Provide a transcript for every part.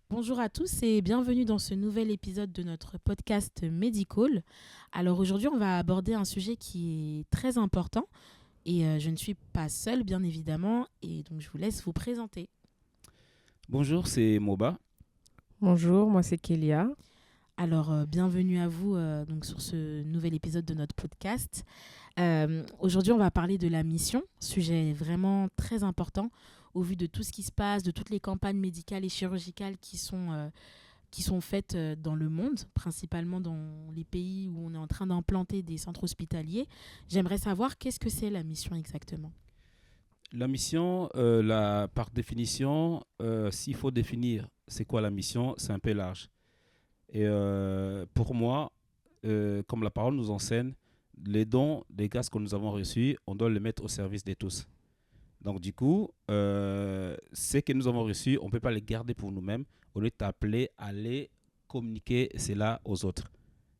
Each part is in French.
Bonjour à tous et bienvenue dans ce nouvel épisode de notre podcast Medical. Alors aujourd'hui, on va aborder un sujet qui est très important et je ne suis pas seule, bien évidemment, et donc je vous laisse vous présenter. Bonjour, c'est Moba. Bonjour, moi c'est Kélia. Alors bienvenue à vous donc sur ce nouvel épisode de notre podcast. Aujourd'hui, on va parler de la mission, sujet vraiment très important au vu de tout ce qui se passe, de toutes les campagnes médicales et chirurgicales qui sont faites dans le monde, principalement dans les pays où on est en train d'implanter des centres hospitaliers. J'aimerais savoir qu'est-ce que c'est la mission exactement. La mission, par définition, s'il faut définir c'est quoi la mission, c'est un peu large. Et pour moi, comme la parole nous enseigne, les dons des grâces que nous avons reçus, on doit les mettre au service de tous. Donc du coup, ce que nous avons reçu, on ne peut pas les garder pour nous-mêmes. On est appelé à les communiquer cela aux autres.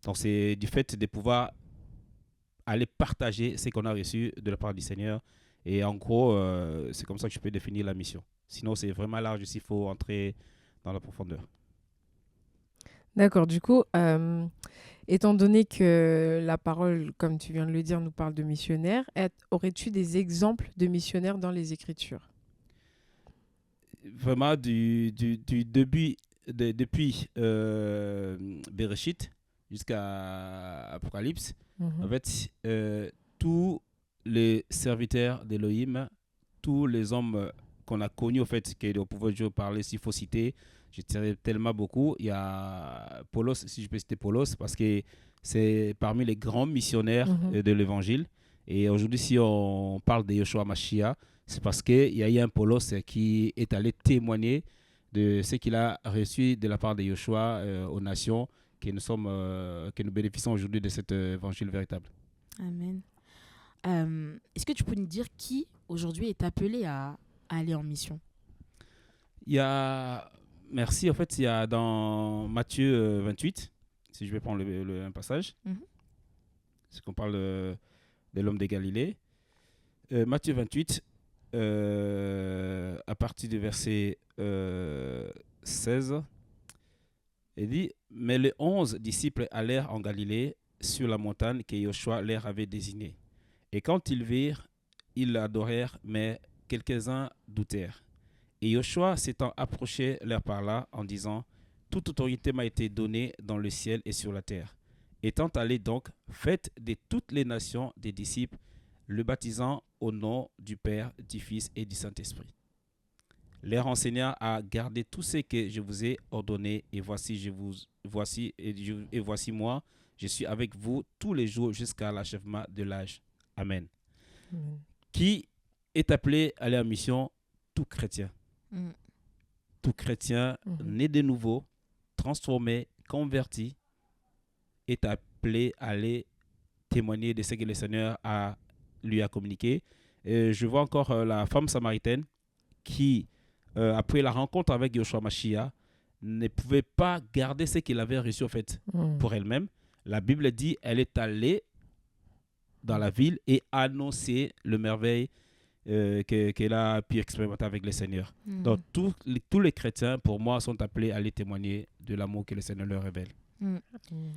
Donc c'est du fait de pouvoir aller partager ce qu'on a reçu de la part du Seigneur. Et en gros, c'est comme ça que je peux définir la mission. Sinon, c'est vraiment large s'il faut entrer dans la profondeur. D'accord, du coup, étant donné que la parole, comme tu viens de le dire, nous parle de missionnaires, aurais-tu des exemples de missionnaires dans les Écritures? Vraiment, du début, depuis Bereshit jusqu'à Apocalypse, en Mhm. fait, tous les serviteurs d'Elohim, tous les hommes qu'on a connus, au fait, qu'on pouvait toujours parler, s'il faut citer, je dirais tellement beaucoup. Il y a Paulos, si je peux citer Paulos, parce que c'est parmi les grands missionnaires Mhm. de l'Évangile. Et aujourd'hui, si on parle de Yoshua Mashiach, c'est parce qu'il y a eu un Paulos qui est allé témoigner de ce qu'il a reçu de la part de Yoshua aux nations, que nous bénéficions aujourd'hui de cet évangile véritable. Amen. Est-ce que tu peux nous dire qui aujourd'hui est appelé à aller en mission? Il y a, merci, en fait, il y a dans Matthieu 28, si je vais prendre un passage, Mhm. c'est qu'on parle de l'homme de Galilée. Matthieu 28, à partir du verset 16, il dit, mais les 11 disciples allèrent en Galilée sur la montagne que Joshua leur avait désignée. Et quand ils virent, ils l'adorèrent, mais quelques-uns doutèrent. Et Joshua s'étant approché leur parla en disant, toute autorité m'a été donnée dans le ciel et sur la terre. Étant allés donc, faites de toutes les nations des disciples, le baptisant au nom du Père, du Fils et du Saint-Esprit, les enseigna à garder tout ce que je vous ai ordonné, et voici moi, je suis avec vous tous les jours jusqu'à l'achèvement de l'âge. Amen. Mhm. Qui est appelé à aller en mission? Tout chrétien. Mm. Tout chrétien Mhm. né de nouveau, transformé, converti, est appelé à aller témoigner de ce que le Seigneur lui a communiqué. Et je vois encore la femme samaritaine qui, après la rencontre avec Yoshua Mashiach, ne pouvait pas garder ce qu'il avait reçu en fait Mhm. pour elle-même. La Bible dit elle est allée dans la ville et annoncer le merveille qu'elle a pu expérimenter avec le Seigneur. Donc Mm. tous les chrétiens, pour moi, sont appelés à aller témoigner de l'amour que le Seigneur leur révèle. Mm. Mhm.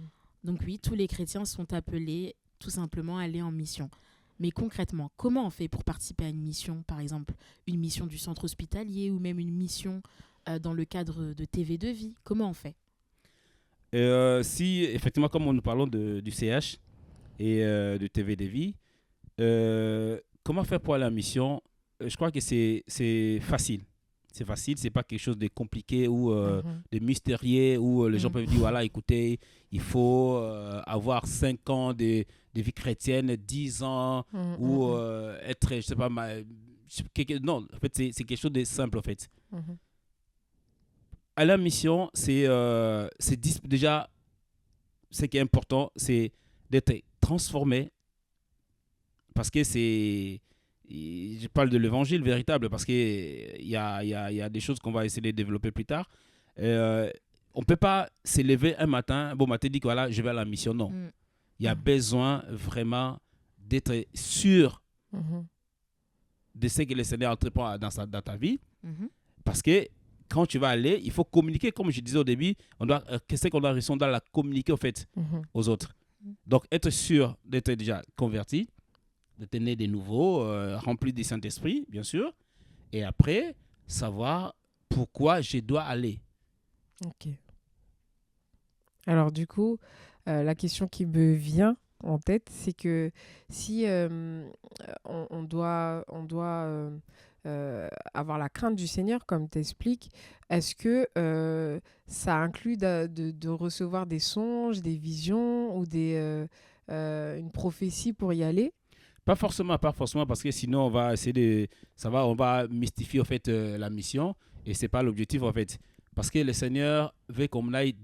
Donc oui, tous les chrétiens sont appelés tout simplement à aller en mission. Mais concrètement, comment on fait pour participer à une mission, par exemple une mission du centre hospitalier ou même une mission dans le cadre de TV de vie? Comment on fait? Si, effectivement, comme nous parlons du CH et de TV de vie, comment faire pour aller en mission? Je crois que c'est facile. C'est facile, c'est pas quelque chose de compliqué ou Mhm. de mystérieux où les gens Mm. peuvent dire voilà, écoutez, il faut avoir 5 ans de vie chrétienne, 10 ans Mhm. ou Mhm. être, je sais pas, non, en fait, c'est quelque chose de simple en fait. Mhm. À la mission, déjà, ce qui est important, c'est d'être transformé parce que je parle de l'évangile véritable parce qu'il y a des choses qu'on va essayer de développer plus tard. Euh, on ne peut pas se lever un matin, bon matin, dire que voilà, je vais à la mission. Non. Mm. Il y a Mhm. besoin vraiment d'être sûr Mhm. de ce que le Seigneur entreprend dans ta vie Mhm. parce que quand tu vas aller, il faut communiquer, comme je disais au début, qu'est-ce qu'on doit réussir, on doit la communiquer, en fait, aux autres. Donc, être sûr d'être déjà converti, d'être né de nouveau, rempli du Saint-Esprit, bien sûr. Et après, savoir pourquoi je dois aller. Ok. Alors, du coup, la question qui me vient en tête, c'est que si on doit avoir la crainte du Seigneur, comme tu expliques, est-ce que ça inclut de recevoir des songes, des visions ou une prophétie pour y aller? Pas forcément, parce que sinon on va essayer on va mystifier en fait la mission et c'est pas l'objectif en fait. Parce que le Seigneur veut qu'on aille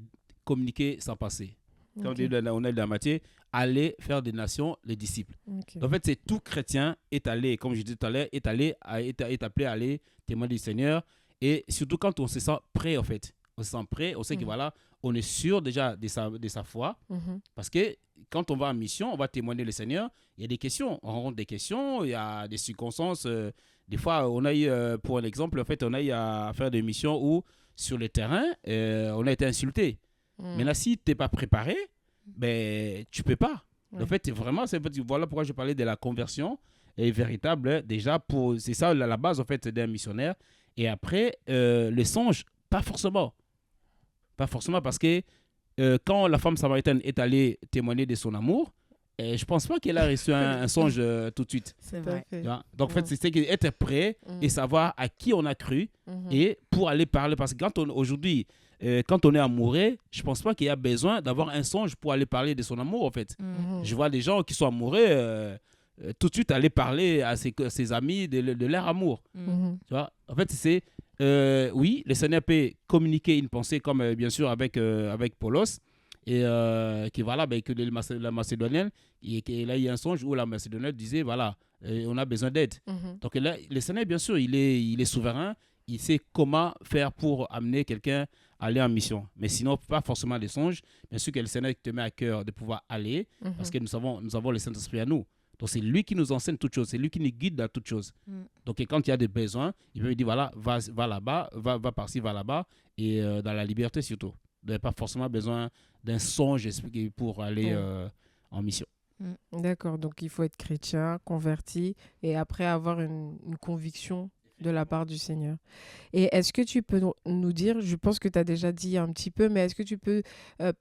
communiquer sans passer. Comme Ok. on a dit dans Matthieu, aller faire des nations les disciples. Ok. En fait, c'est tout chrétien est allé, comme je disais tout à l'heure, est appelé à aller témoigner du Seigneur. Et surtout quand on se sent prêt, en fait. On se sent prêt, on sait que voilà, on est sûr déjà de sa foi. Mhm. Parce que quand on va en mission, on va témoigner le Seigneur. Il y a des questions, on rencontre des questions, il y a des circonstances. Des fois, on a eu, pour un exemple, en fait, on a eu à faire des missions où, sur le terrain, on a été insulté. Maintenant, si tu n'es pas préparé, ben, tu ne peux pas. Ouais. En fait, vraiment, voilà pourquoi je parlais de la conversion est véritable. Déjà, c'est ça la base en fait, d'un missionnaire. Et après, le songe, pas forcément. Pas forcément parce que quand la femme samaritaine est allée témoigner de son amour, je ne pense pas qu'elle a reçu un songe tout de suite. C'est Tout à Tu vrai. fait. vois? Donc, en fait, c'est être prêt et savoir à qui on a cru Mhm. et pour aller parler. Parce que aujourd'hui, quand on est amoureux, je ne pense pas qu'il y a besoin d'avoir un songe pour aller parler de son amour, en fait. Mhm. Je vois des gens qui sont amoureux, tout de suite aller parler à ses amis de leur amour. Mhm. Tu vois? En fait, oui, le Seigneur peut communiquer une pensée, comme bien sûr avec Paulos, et qui voilà, ben, que la Macédonienne, et là il y a un songe où la Macédonienne disait voilà, on a besoin d'aide. Mhm. Donc là, le Seigneur, bien sûr, il est souverain, il sait comment faire pour amener quelqu'un à aller en mission. Mais sinon, pas forcément des songes. Bien sûr que le Seigneur te met à cœur de pouvoir aller, parce que nous avons le Saint-Esprit à nous. Donc c'est lui qui nous enseigne toutes choses, c'est lui qui nous guide dans toutes choses. Donc et quand il y a des besoins, il peut me dire voilà, va là-bas, va par-ci, va là-bas, et dans la liberté surtout. Vous n'avez pas forcément besoin d'un songe pour aller en mission. D'accord, donc il faut être chrétien, converti, et après avoir une conviction de la part du Seigneur. Et est-ce que tu peux nous dire, je pense que tu as déjà dit un petit peu, mais est-ce que tu peux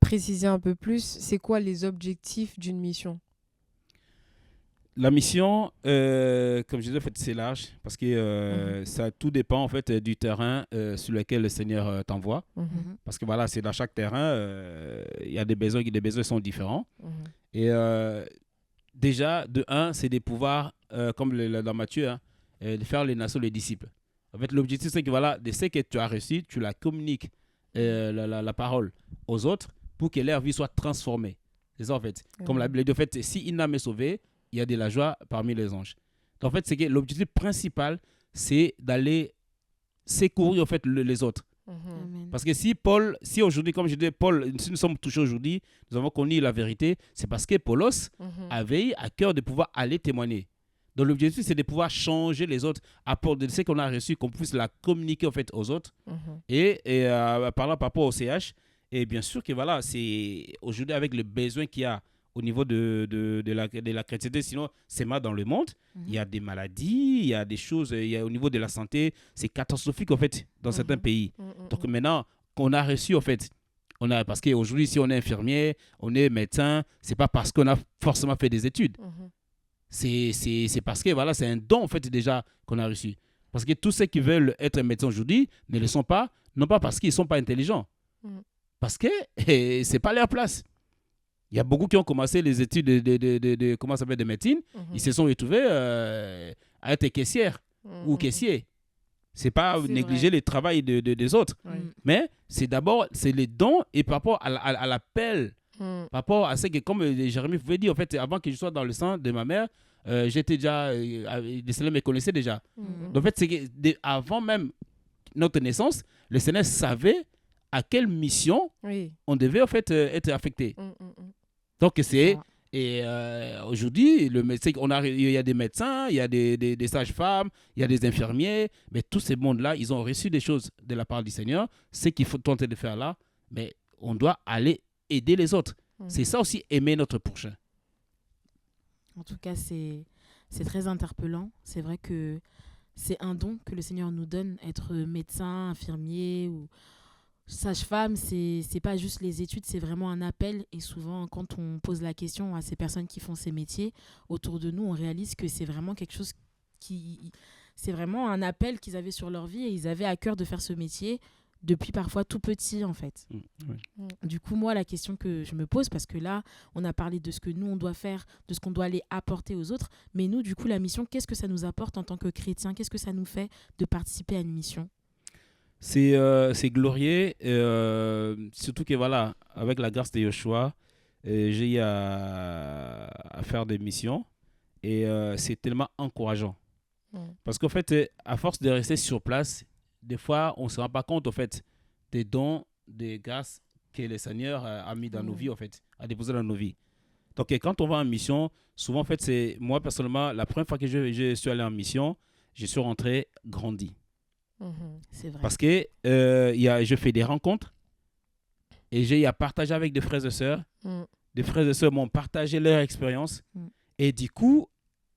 préciser un peu plus, c'est quoi les objectifs d'une mission? La mission, comme je disais, en fait, c'est large parce que ça tout dépend en fait du terrain sur lequel le Seigneur t'envoie. Mhm. Parce que voilà, c'est dans chaque terrain, il y a des besoins, sont différents. Mhm. Et déjà, de un, c'est de pouvoir, comme dans Matthieu, de faire les nations les disciples. En fait, l'objectif, c'est que voilà, de ce que tu as reçu, tu la communiques, la parole aux autres pour que leur vie soit transformée. C'est ça, en fait. Comme la Bible dit, en fait, si une âme est sauvée, il y a de la joie parmi les anges. Donc, en fait, c'est que l'objectif principal, c'est d'aller secourir, en fait, les autres. Mhm. Amen. Parce que si aujourd'hui, comme je dis, si nous sommes touchés aujourd'hui, nous avons connu la vérité, c'est parce que Paulos Mhm. avait à cœur de pouvoir aller témoigner. Donc l'objectif, c'est de pouvoir changer les autres, apporter ce qu'on a reçu, qu'on puisse la communiquer en fait aux autres. Mhm. Et par rapport au CH, et bien sûr que voilà, c'est aujourd'hui avec le besoin qu'il y a au niveau de la chrétienté, sinon c'est mal dans le monde. Il y a des maladies, il y a des choses, au niveau de la santé, c'est catastrophique en fait dans certains pays. Mhm. Donc maintenant qu'on a reçu en fait, parce qu'aujourd'hui si on est infirmier, on est médecin, c'est pas parce qu'on a forcément fait des études. Mhm. C'est parce que voilà, c'est un don en fait déjà qu'on a reçu. Parce que tous ceux qui veulent être médecins aujourd'hui ne le sont pas, non pas parce qu'ils ne sont pas intelligents, parce que c'est pas leur place. Il y a beaucoup qui ont commencé les études comment ça s'appelle, de médecine, ils se sont retrouvés à être caissières ou caissiers. C'est pas C'est négliger vrai. le travail des autres, Ouais. mais c'est d'abord c'est les dons et par rapport à l'appel. Mhm. Par rapport à ce que, comme Jérémy pouvait dire, en fait, avant que je sois dans le sang de ma mère, j'étais déjà, le Seigneur me connaissait déjà. Mhm. Donc, en fait, c'est que avant même notre naissance, le Seigneur savait à quelle mission Oui. on devait en fait être affecté. Mhm. Donc, c'est Ça. Et aujourd'hui, il y a des médecins, il y a des sages-femmes, il y a des infirmiers, mais tous ces mondes-là, ils ont reçu des choses de la part du Seigneur. Ce qu'il faut tenter de faire là, mais on doit aller aider les autres. C'est ça aussi, aimer notre prochain. En tout cas, c'est très interpellant. C'est vrai que c'est un don que le Seigneur nous donne, être médecin, infirmier ou sage-femme. C'est pas juste les études, c'est vraiment un appel. Et souvent, quand on pose la question à ces personnes qui font ces métiers autour de nous, on réalise que c'est vraiment quelque chose c'est vraiment un appel qu'ils avaient sur leur vie et ils avaient à cœur de faire ce métier depuis parfois tout petit en fait. Oui. Du coup, moi, la question que je me pose, parce que là, on a parlé de ce que nous, on doit faire, de ce qu'on doit aller apporter aux autres, mais nous, du coup, la mission, qu'est-ce que ça nous apporte en tant que chrétiens? Qu'est-ce que ça nous fait de participer à une mission? C'est glorieux, surtout que voilà, avec la grâce de Yoshua, j'ai eu à faire des missions et c'est tellement encourageant. Parce qu'en fait, à force de rester sur place, des fois, on ne se rend pas compte, en fait, des dons, des grâces que le Seigneur a mis dans nos vies, en fait, a déposé dans nos vies. Donc, quand on va en mission, souvent, en fait, c'est moi, personnellement, la première fois que je suis allé en mission, je suis rentré grandi. C'est vrai. Parce que je fais des rencontres et j'ai à partager avec des frères et sœurs. Des frères et sœurs m'ont partagé leur expérience. Et du coup,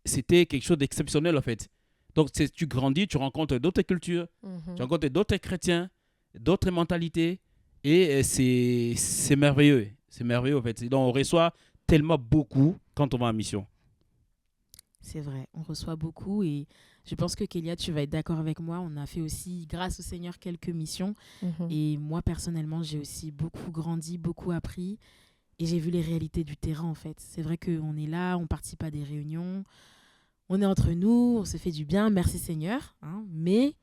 c'était quelque chose d'exceptionnel, en fait. Donc, tu grandis, tu rencontres d'autres cultures, tu rencontres d'autres chrétiens, d'autres mentalités. Et c'est merveilleux. C'est merveilleux, en fait. Donc, on reçoit tellement beaucoup quand on va en mission. C'est vrai, on reçoit beaucoup et je pense que Kélia, tu vas être d'accord avec moi. On a fait aussi, grâce au Seigneur, quelques missions. Et moi, personnellement, j'ai aussi beaucoup grandi, beaucoup appris. Et j'ai vu les réalités du terrain, en fait. C'est vrai qu'on est là, on participe à des réunions. On est entre nous, on se fait du bien, merci Seigneur. Mais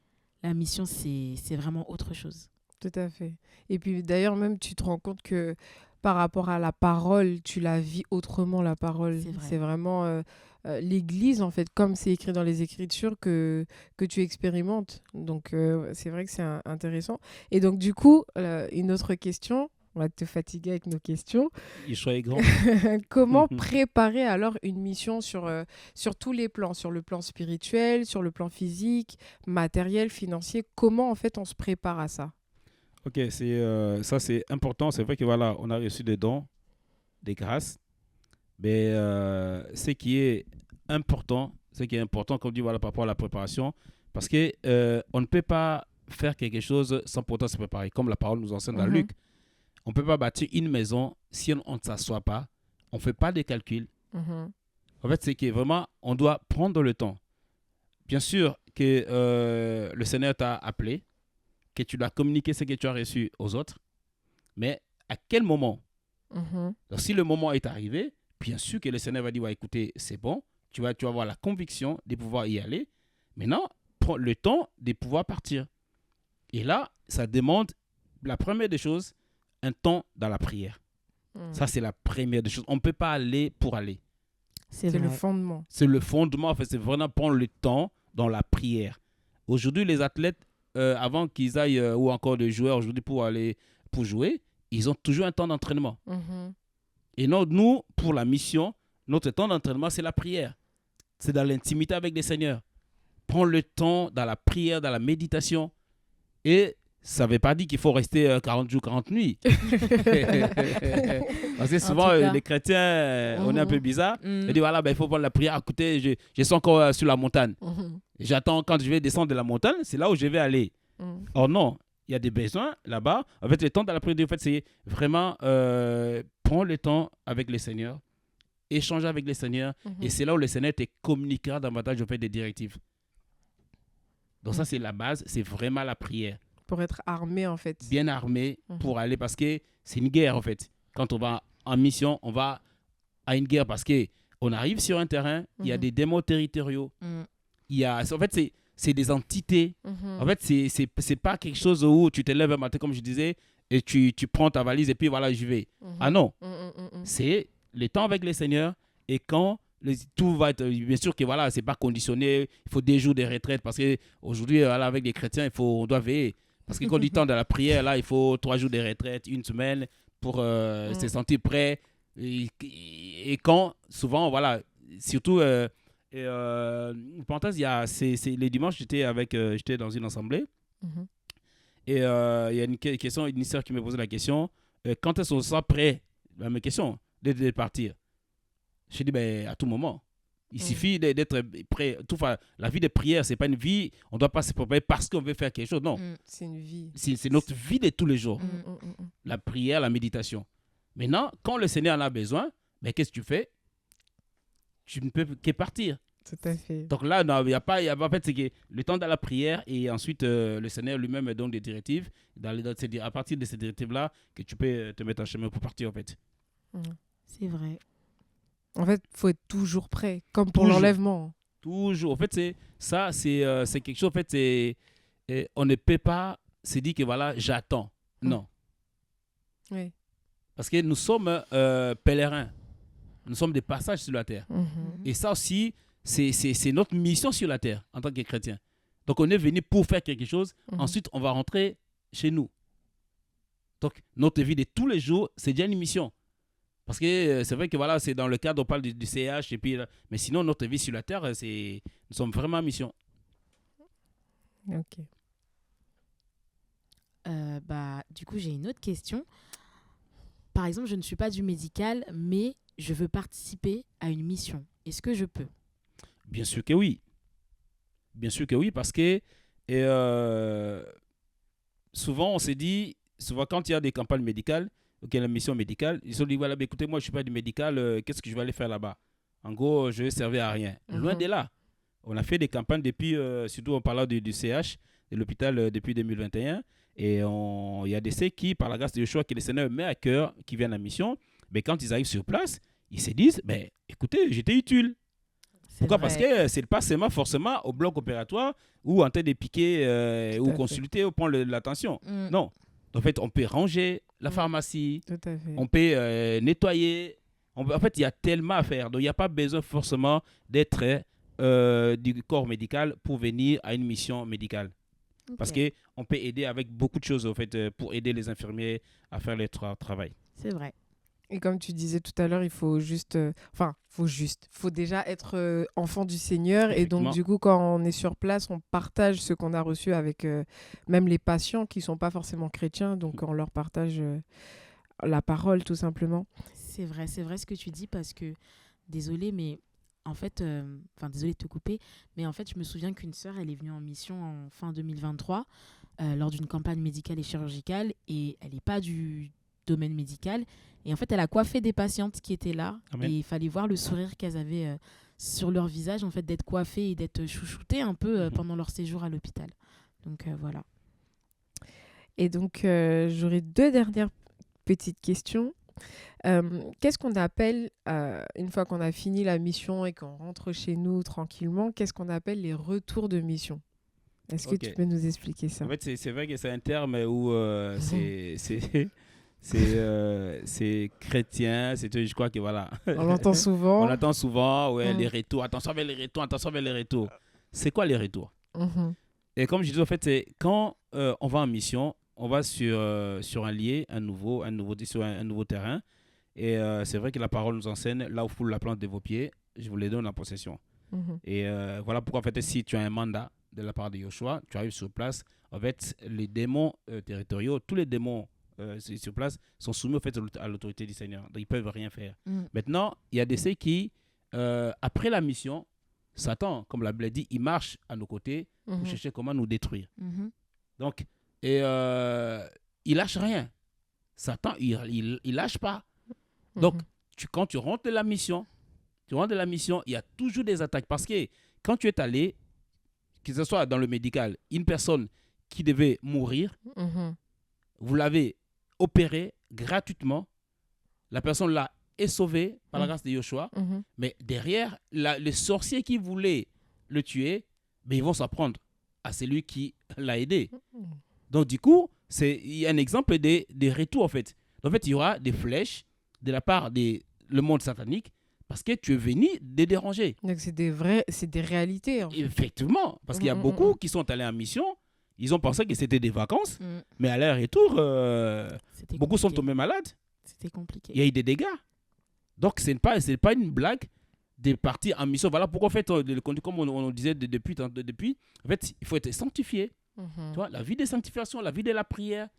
la mission, c'est vraiment autre chose. Tout à fait. Et puis d'ailleurs, même tu te rends compte que par rapport à la parole, tu la vis autrement, la parole. C'est vraiment l'Église, en fait, comme c'est écrit dans les Écritures, que tu expérimentes. Donc, c'est vrai que c'est intéressant. Et donc, du coup, une autre question, on va te fatiguer avec nos questions. Il soit grand. Comment préparer alors une mission sur tous les plans, sur le plan spirituel, sur le plan physique, matériel, financier? Comment, en fait, on se prépare à ça? Ok, ça c'est important. C'est vrai que voilà, on a reçu des dons, des grâces. Mais ce qui est important, comme dit voilà, par rapport à la préparation, parce que on ne peut pas faire quelque chose sans pourtant se préparer. Comme la parole nous enseigne dans Luc, on ne peut pas bâtir une maison si on ne s'assoit pas, on ne fait pas de calculs. En fait, c'est que vraiment, on doit prendre le temps. Bien sûr que le Seigneur t'a appelé, que tu dois communiquer ce que tu as reçu aux autres, mais à quel moment? Donc, si le moment est arrivé, bien sûr que le Seigneur va dire, ouais, écoutez, c'est bon, tu vas avoir la conviction de pouvoir y aller. Maintenant, prends le temps de pouvoir partir. Et là, ça demande, la première des choses, un temps dans la prière. Ça, c'est la première des choses. On ne peut pas aller pour aller. C'est le fondement. C'est le fondement. En fait, c'est vraiment prendre le temps dans la prière. Aujourd'hui, les athlètes, avant qu'ils aillent, ou encore des joueurs, aujourd'hui, pour jouer, ils ont toujours un temps d'entraînement. Et non, nous, pour la mission, notre temps d'entraînement, c'est la prière. C'est dans l'intimité avec le Seigneur. Prendre le temps dans la prière, dans la méditation. Et ça ne veut pas dire qu'il faut rester 40 jours, 40 nuits. Parce que souvent, les chrétiens, on est un peu bizarre. Ils disent, voilà, il faut prendre la prière. Écoutez, je suis encore sur la montagne. J'attends quand je vais descendre de la montagne, c'est là où je vais aller. Or non, il y a des besoins là-bas. En fait, le temps dans la prière, en fait, c'est vraiment prendre le temps avec le Seigneur, échanger avec le Seigneur. Et c'est là où le Seigneur te communiquera davantage au fait des directives. Donc ça, c'est la base. C'est vraiment la prière. Pour être armé, en fait. Bien armé pour aller, parce que c'est une guerre, en fait. Quand on va en mission, on va à une guerre parce qu'on arrive sur un terrain, il y a des démons territoriaux. En fait, c'est des entités. En fait, c'est pas quelque chose où tu te lèves un matin, comme je disais, et tu prends ta valise et puis voilà, j'y vais. Ah non. C'est le temps avec le Seigneur et quand tout va être, bien sûr que voilà, c'est pas conditionné, il faut des jours de retraite parce qu'aujourd'hui, voilà, avec les chrétiens, on doit veiller. Parce que quand on dit temps de la prière, là, il faut 3 jours de retraite, 1 semaine pour se sentir prêt. Et quand, souvent, voilà, surtout, une parenthèse, les dimanches, j'étais dans une assemblée. Mhm. Et il y a une question, une sœur qui me posait la question, quand est-ce qu'on sera prêt? Mes questions, de partir. Je dis, ben, à tout moment. Il suffit d'être prêt. La vie de prière, ce n'est pas une vie, on ne doit pas se préparer parce qu'on veut faire quelque chose. Non, C'est une vie. c'est notre vie de tous les jours. La prière, la méditation. Maintenant, quand le Seigneur en a besoin, ben, qu'est-ce que tu fais? Tu ne peux que partir. Tout à fait. Donc là, il y a pas, en fait, c'est que le temps de la prière et ensuite le Seigneur lui-même donne des directives. C'est à partir de ces directives-là que tu peux te mettre en chemin pour partir, en fait. C'est vrai. En fait, il faut être toujours prêt, comme pour Toujours. l'enlèvement. Toujours. En fait, c'est quelque chose, en fait, on ne peut pas se dire que voilà, j'attends. Non. Oui. Parce que nous sommes pèlerins. Nous sommes des passages sur la terre. Et ça aussi, c'est notre mission sur la terre en tant que chrétien. Donc, on est venu pour faire quelque chose. Ensuite, on va rentrer chez nous. Donc, notre vie de tous les jours, c'est déjà une mission. Parce que c'est vrai que voilà, c'est dans le cadre, on parle du CH, et puis, mais sinon, notre vie sur la terre, nous sommes vraiment en mission. Ok. Du coup, j'ai une autre question. Par exemple, je ne suis pas du médical, mais je veux participer à une mission. Est-ce que je peux? Bien sûr que oui. Bien sûr que oui, parce que souvent, on se dit, souvent quand il y a des campagnes médicales, la mission médicale, ils se disent, voilà, écoutez, moi, je ne suis pas du médical, qu'est-ce que je vais aller faire là-bas? En gros, je ne vais servir à rien. Loin de là. On a fait des campagnes depuis, surtout en parlant du CH, de l'hôpital depuis 2021. Et il y a des ceux qui, par la grâce de Yeshua, que le Seigneur met à cœur, qui viennent à la mission, mais quand ils arrivent sur place, ils se disent, ben, écoutez, j'étais utile. Pourquoi? Parce que ce n'est pas seulement forcément au bloc opératoire ou en train de piquer ou consulter ou prendre l'attention. Non. En fait, on peut ranger la pharmacie, Tout à fait. on peut nettoyer. En fait, il y a tellement à faire. Donc, il n'y a pas besoin forcément d'être du corps médical pour venir à une mission médicale. Okay. Parce qu'on peut aider avec beaucoup de choses, en fait, pour aider les infirmiers à faire leur travail. C'est vrai. Et comme tu disais tout à l'heure, il faut faut déjà être enfant du Seigneur. Et donc, du coup, quand on est sur place, on partage ce qu'on a reçu avec même les patients qui ne sont pas forcément chrétiens. Donc, on leur partage la parole, tout simplement. C'est vrai ce que tu dis parce que, désolée, mais en fait, désolée de te couper, mais en fait, je me souviens qu'une sœur, elle est venue en mission en fin 2023 lors d'une campagne médicale et chirurgicale et elle n'est pas du domaine médical. Et en fait, elle a coiffé des patientes qui étaient là. Amen. Et il fallait voir le sourire qu'elles avaient sur leur visage, en fait, d'être coiffées et d'être chouchoutées un peu pendant leur séjour à l'hôpital. Donc, voilà. Et donc, j'aurais 2 dernières petites questions. Qu'est-ce qu'on appelle, une fois qu'on a fini la mission et qu'on rentre chez nous tranquillement, qu'est-ce qu'on appelle les retours de mission? Est-ce que tu peux nous expliquer ça? En fait, c'est vrai que c'est un terme où c'est chrétien, je crois que voilà. On l'entend souvent. On l'entend souvent, ouais, les retours. Attention vers les retours, attention vers les retours. C'est quoi les retours? Et comme je disais, en fait, c'est quand on va en mission, on va sur un lieu, sur un nouveau terrain. Et c'est vrai que la parole nous enseigne, là où foule la plante de vos pieds, je vous les donne en possession. Et voilà pourquoi, en fait, si tu as un mandat de la part de Yeshua, tu arrives sur place, en fait, les démons territoriaux, tous les démons sur place sont soumis, en fait, à l'autorité du Seigneur. Donc, ils ne peuvent rien faire. Maintenant, il y a des ceux qui, après la mission, Satan, comme la Bible dit, il marche à nos côtés pour chercher comment nous détruire. Donc, il lâche rien. Satan, il lâche pas. Donc, quand tu rentres de la mission, il y a toujours des attaques. Parce que quand tu es allé, que ce soit dans le médical, une personne qui devait mourir, vous l'avez opéré gratuitement, la personne là est sauvée par la grâce de Yeshua, mais derrière, les sorciers qui voulaient le tuer, ils vont s'en prendre à celui qui l'a aidé. Donc, du coup, il y a un exemple des retours, en fait. En fait, il y aura des flèches de la part le monde satanique parce que tu es venu de déranger. Donc, c'est des réalités. En fait. Effectivement, parce qu'il y a beaucoup qui sont allés en mission, ils ont pensé que c'était des vacances, mais à leur retour, beaucoup sont tombés malades. C'était compliqué. Il y a eu des dégâts. Donc, ce n'est pas une blague de partir en mission. Voilà pourquoi, en fait, comme on disait depuis, en fait, il faut être sanctifié. Mhm. Tu vois, la vie de sanctification, la vie de la prière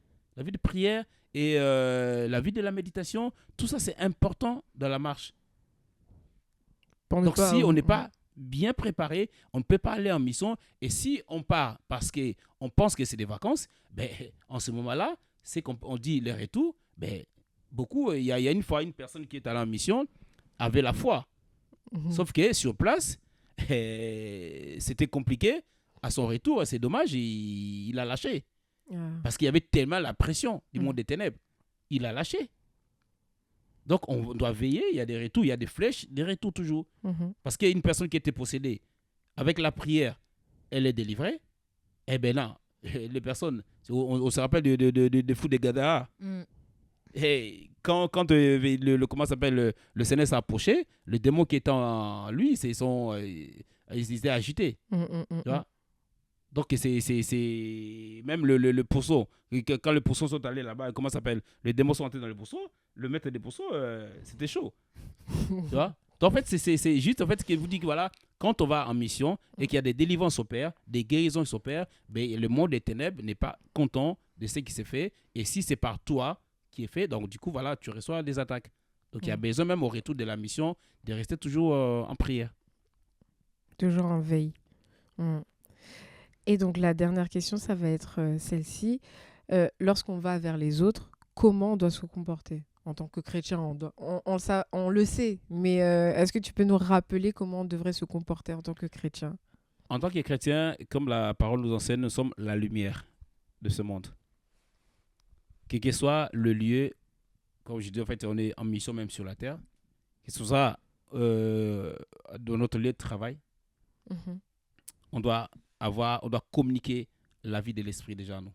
et la vie de la méditation, tout ça, c'est important dans la marche. Pour ne Donc, pas- si on n'est pas bien préparé, on ne peut pas aller en mission. Et si on part parce qu'on pense que c'est des vacances, ben, en ce moment-là, c'est qu'on on dit le retour. Ben, beaucoup, il y a une fois, une personne qui est allée en mission avait la foi. Mhm. Sauf que sur place, c'était compliqué. À son retour, c'est dommage, il a lâché. Ah. Parce qu'il y avait tellement la pression du Mm. monde des ténèbres. Il a lâché. Donc, on doit veiller. Il y a des retours, il y a des flèches, des retours toujours. Mhm. Parce qu'il y a une personne qui était possédée. Avec la prière, elle est délivrée. Eh bien non, les personnes, on se rappelle de fou des Gadara. Mm. Hey, quand comment ça s'appelle, le Seigneur s'est approché, le démon qui était en lui, ils étaient agités. Tu vois? Donc, c'est même le pousseau. Quand les poussons sont allés là-bas, comment ça s'appelle? Les démons sont entrés dans le pousseau. Le maître des poussons, c'était chaud. Tu vois? Donc, en fait, c'est juste en fait, ce qui vous dit que voilà, quand on va en mission et qu'il y a des délivrances s'opèrent, des guérisons qui s'opèrent, ben, le monde des ténèbres n'est pas content de ce qui s'est fait. Et si c'est par toi qui est fait, donc du coup, voilà, tu reçois des attaques. Donc, il y a besoin même au retour de la mission de rester toujours en prière. Toujours en veille. Mm. Et donc, la dernière question, ça va être celle-ci. Lorsqu'on va vers les autres, comment on doit se comporter? En tant que chrétien, on le sait, mais est-ce que tu peux nous rappeler comment on devrait se comporter en tant que chrétien? En tant que chrétien, comme la parole nous enseigne, nous sommes la lumière de ce monde. Quel que soit le lieu, comme je dis, en fait, on est en mission même sur la terre, que ce soit dans notre lieu de travail, Mhm. on doit communiquer la vie de l'esprit déjà en nous.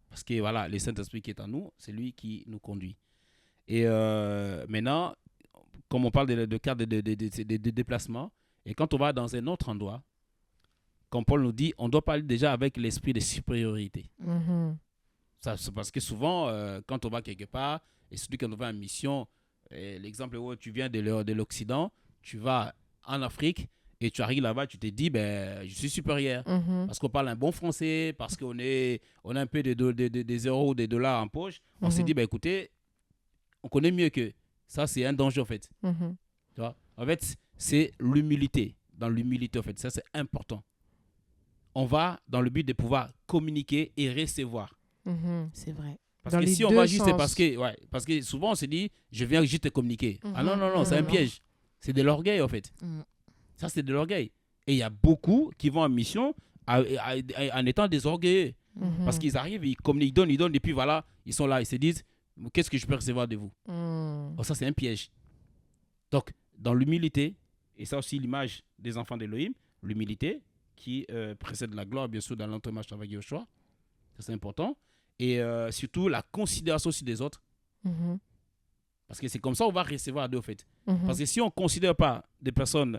Parce que voilà, le Saint-Esprit qui est en nous, c'est lui qui nous conduit. Et maintenant, comme on parle de cadre de déplacement, et quand on va dans un autre endroit, comme Paul nous dit, on doit parler déjà avec l'esprit de supériorité. Mhm. Ça, c'est parce que souvent, quand on va quelque part, et surtout quand on va en mission, l'exemple où tu viens de l'Occident, tu vas en Afrique, et tu arrives là-bas, tu te dis, ben, je suis supérieur. Mhm. Parce qu'on parle un bon français, parce qu'on a un peu des euros, des dollars en poche. On se Mhm. dit, ben, écoutez, on connaît mieux que ça, c'est un danger en fait. Mhm. Tu vois? En fait, c'est l'humilité. Dans l'humilité, en fait, ça c'est important. On va dans le but de pouvoir communiquer et recevoir. Mhm. C'est vrai. Parce Dans que les si on deux va juste, c'est sens. parce que souvent on se dit, je viens juste te communiquer. Ah non, non, non, c'est un Mhm. piège. C'est de l'orgueil en fait. Mm. Ça, c'est de l'orgueil. Et il y a beaucoup qui vont en mission en étant des orgueilleux. Mhm. Parce qu'ils arrivent, ils communiquent, ils donnent, et puis voilà, ils sont là, ils se disent, qu'est-ce que je peux recevoir de vous? Mhm. Oh, ça, c'est un piège. Donc, dans l'humilité, et ça aussi l'image des enfants d'Élohim, l'humilité qui précède la gloire, bien sûr, dans l'entre-marche avec Yoshua. Ça, c'est important. Et surtout, la considération aussi des autres. Mhm. Parce que c'est comme ça qu'on va recevoir d'eux, en fait. Mhm. Parce que si on ne considère pas des personnes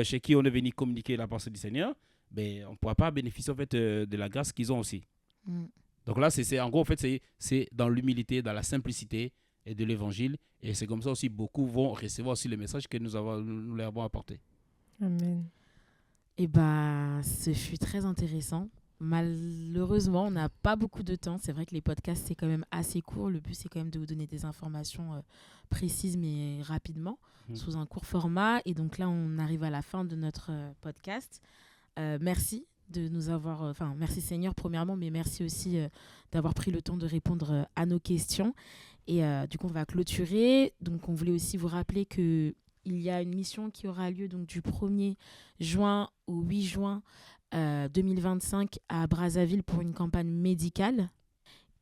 chez qui on est venu communiquer la pensée du Seigneur, ben, on ne pourra pas bénéficier, en fait, de la grâce qu'ils ont aussi. Mm. Donc là, en gros, en fait, c'est dans l'humilité, dans la simplicité et de l'évangile. Et c'est comme ça aussi, beaucoup vont recevoir aussi le message que nous leur avons apporté. Amen. Et bah, ce fut très intéressant. Malheureusement, on n'a pas beaucoup de temps. C'est vrai que les podcasts, c'est quand même assez court. Le but, c'est quand même de vous donner des informations précises, mais rapidement, sous un court format. Et donc là, on arrive à la fin de notre podcast. Merci de nous avoir... merci Seigneur, premièrement, mais merci aussi d'avoir pris le temps de répondre à nos questions. Et du coup, on va clôturer. Donc, on voulait aussi vous rappeler qu'il y a une mission qui aura lieu donc, du 1er juin au 8 juin 2025 à Brazzaville pour une campagne médicale.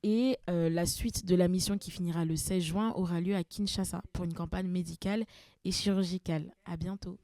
Et la suite de la mission qui finira le 16 juin aura lieu à Kinshasa pour une campagne médicale et chirurgicale. À bientôt.